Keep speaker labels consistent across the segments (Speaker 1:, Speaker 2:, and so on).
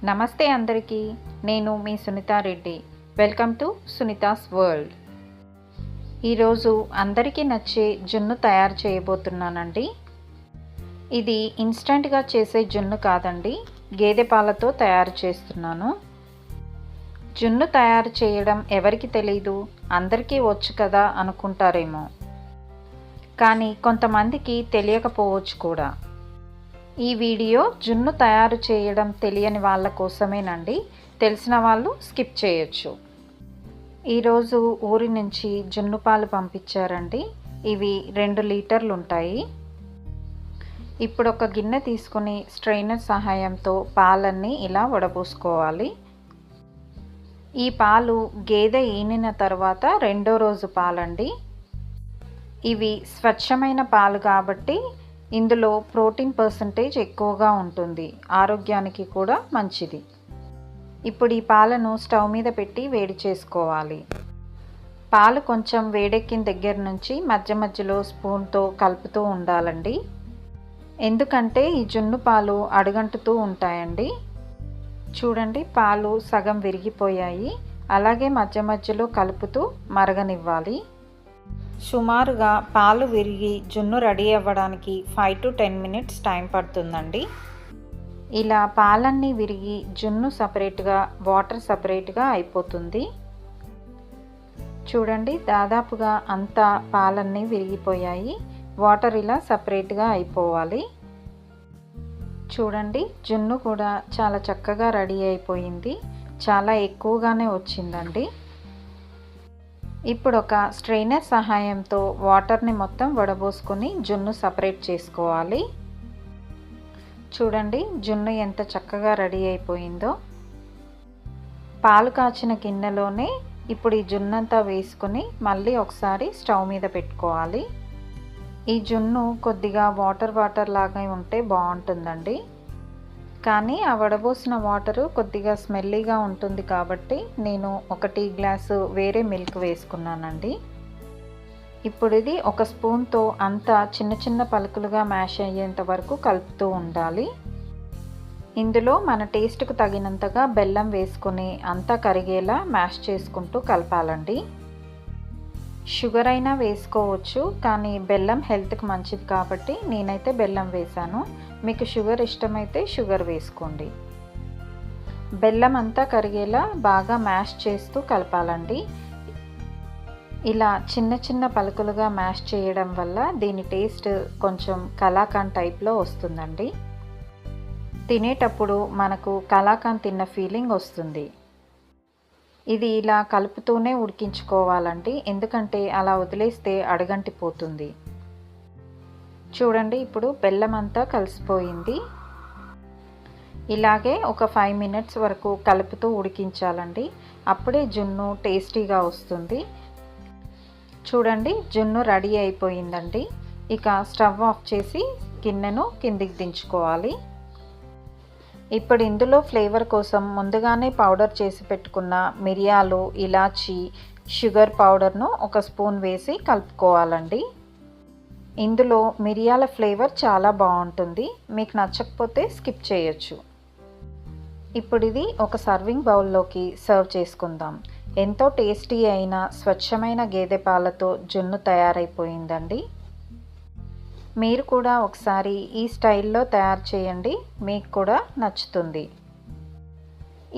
Speaker 1: నమస్తే అందరికీ, నేను మీ Sunitha Reddy. Welcome to Sunitha's world. ఈరోజు అందరికీ నచ్చే జున్ను తయారు చేయబోతున్నానండి. ఇది ఇన్స్టెంట్గా చేసే జున్ను కాదండి, గేదె పాలతో తయారు చేస్తున్నాను. జున్ను తయారు చేయడం ఎవరికి తెలీదు, అందరికీ వచ్చు కదా అనుకుంటారేమో, కానీ కొంతమందికి తెలియకపోవచ్చు కూడా. ఈ వీడియో జున్ను తయారు చేయడం తెలియని వాళ్ళ కోసమేనండి, తెలిసిన వాళ్ళు స్కిప్ చేయొచ్చు. ఈరోజు ఊరి నుంచి జున్ను పాలు పంపించారండి. ఇవి 2 లీటర్లు ఉంటాయి. ఇప్పుడు ఒక గిన్నె తీసుకుని స్ట్రైనర్ సహాయంతో పాలన్నీ ఇలా వడపోసుకోవాలి. ఈ పాలు గేదె ఈనిన తర్వాత 2వ రోజు పాలండి. ఇవి స్వచ్ఛమైన పాలు కాబట్టి ఇందులో ప్రోటీన్ పర్సంటేజ్ ఎక్కువగా ఉంటుంది, ఆరోగ్యానికి కూడా మంచిది. ఇప్పుడు ఈ పాలను స్టవ్ మీద పెట్టి వేడి చేసుకోవాలి. పాలు కొంచెం వేడెక్కిన దగ్గర నుంచి మధ్య మధ్యలో స్పూన్తో కలుపుతూ ఉండాలండి, ఎందుకంటే ఈ జున్ను పాలు అడుగంటుతూ ఉంటాయండి. చూడండి, పాలు సగం విరిగిపోయాయి. అలాగే మధ్య మధ్యలో కలుపుతూ మరగనివ్వాలి. సుమారుగా పాలు విరిగి జున్ను రెడీ అవ్వడానికి 5 to 10 minutes టైం పడుతుందండి. ఇలా పాలన్నీ విరిగి జున్ను సపరేట్గా, వాటర్ సపరేట్గా అయిపోతుంది. చూడండి, దాదాపుగా అంతా పాలన్నీ విరిగిపోయాయి. వాటర్ ఇలా సపరేట్గా అయిపోవాలి. చూడండి, జున్ను కూడా చాలా చక్కగా రెడీ అయిపోయింది. చాలా ఎక్కువగానే వచ్చిందండి. ఇప్పుడు ఒక స్ట్రైనర్ సహాయంతో వాటర్ని మొత్తం వడబోసుకొని జున్ను సపరేట్ చేసుకోవాలి. చూడండి, జున్ను ఎంత చక్కగా రెడీ అయిపోయిందో. పాలు కాచిన గిన్నెలోనే ఇప్పుడు ఈ జున్నంతా వేసుకొని మళ్ళీ ఒకసారి స్టవ్ మీద పెట్టుకోవాలి. ఈ జున్ను కొద్దిగా వాటర్ లాగా ఉంటే బాగుంటుందండి, కానీ ఆ వడబోసిన వాటరు కొద్దిగా స్మెల్లీగా ఉంటుంది కాబట్టి నేను 1 టీ గ్లాసు వేరే మిల్క్ వేసుకున్నానండి. ఇప్పుడు ఇది ఒక స్పూన్తో అంతా చిన్న చిన్న పలుకులుగా మ్యాష్ అయ్యేంత వరకు కలుపుతూ ఉండాలి. ఇందులో మన టేస్ట్కు తగినంతగా బెల్లం వేసుకొని అంతా కరిగేలా మ్యాష్ చేసుకుంటూ కలపాలండి. షుగర్ అయినా వేసుకోవచ్చు, కానీ బెల్లం హెల్త్కి మంచిది కాబట్టి నేనైతే బెల్లం వేశాను. మీకు షుగర్ ఇష్టమైతే షుగర్ వేసుకోండి. బెల్లం అంతా కరిగేలా బాగా మ్యాష్ చేస్తూ కలపాలండి. ఇలా చిన్న చిన్న పలుకులుగా మ్యాష్ చేయడం వల్ల దీని టేస్ట్ కొంచెం కలాకండ్ టైప్లో వస్తుందండి. తినేటప్పుడు మనకు కలాకండ్ తిన్న ఫీలింగ్ వస్తుంది. ఇది ఇలా కలుపుతూనే ఉడికించుకోవాలండి, ఎందుకంటే అలా వదిలేస్తే అడుగంటిపోతుంది. చూడండి, ఇప్పుడు బెల్లం అంతా కలిసిపోయింది. ఇలాగే ఒక 5 minutes వరకు కలుపుతూ ఉడికించాలండి, అప్పుడే జున్ను టేస్టీగా వస్తుంది. చూడండి, జున్ను రెడీ అయిపోయిందండి. ఇక స్టవ్ ఆఫ్ చేసి గిన్నెను కిందికి దించుకోవాలి. ఇప్పుడు ఇందులో ఫ్లేవర్ కోసం ముందుగానే పౌడర్ చేసి పెట్టుకున్న మిరియాలు, ఇలాచి, షుగర్ పౌడర్ను 1 స్పూన్ వేసి కలుపుకోవాలండి. ఇందులో మిరియాల ఫ్లేవర్ చాలా బాగుంటుంది, మీకు నచ్చకపోతే స్కిప్ చేయొచ్చు. ఇప్పుడు ఇది ఒక సర్వింగ్ బౌల్లోకి సర్వ్ చేసుకుందాం. ఎంతో టేస్టీ అయిన స్వచ్ఛమైన గేదె పాలతో జున్ను తయారైపోయిందండి. మీరు కూడా ఒకసారి ఈ స్టైల్లో తయారు చేయండి, మీకు కూడా నచ్చుతుంది.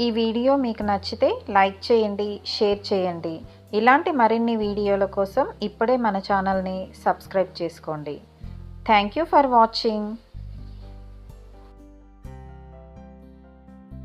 Speaker 1: ఈ వీడియో మీకు నచ్చితే లైక్ చేయండి, షేర్ చేయండి. ఇలాంటి మరిన్ని వీడియోల కోసం ఇప్పుడే మన ఛానల్ని సబ్స్క్రైబ్ చేసుకోండి. Thank you for watching.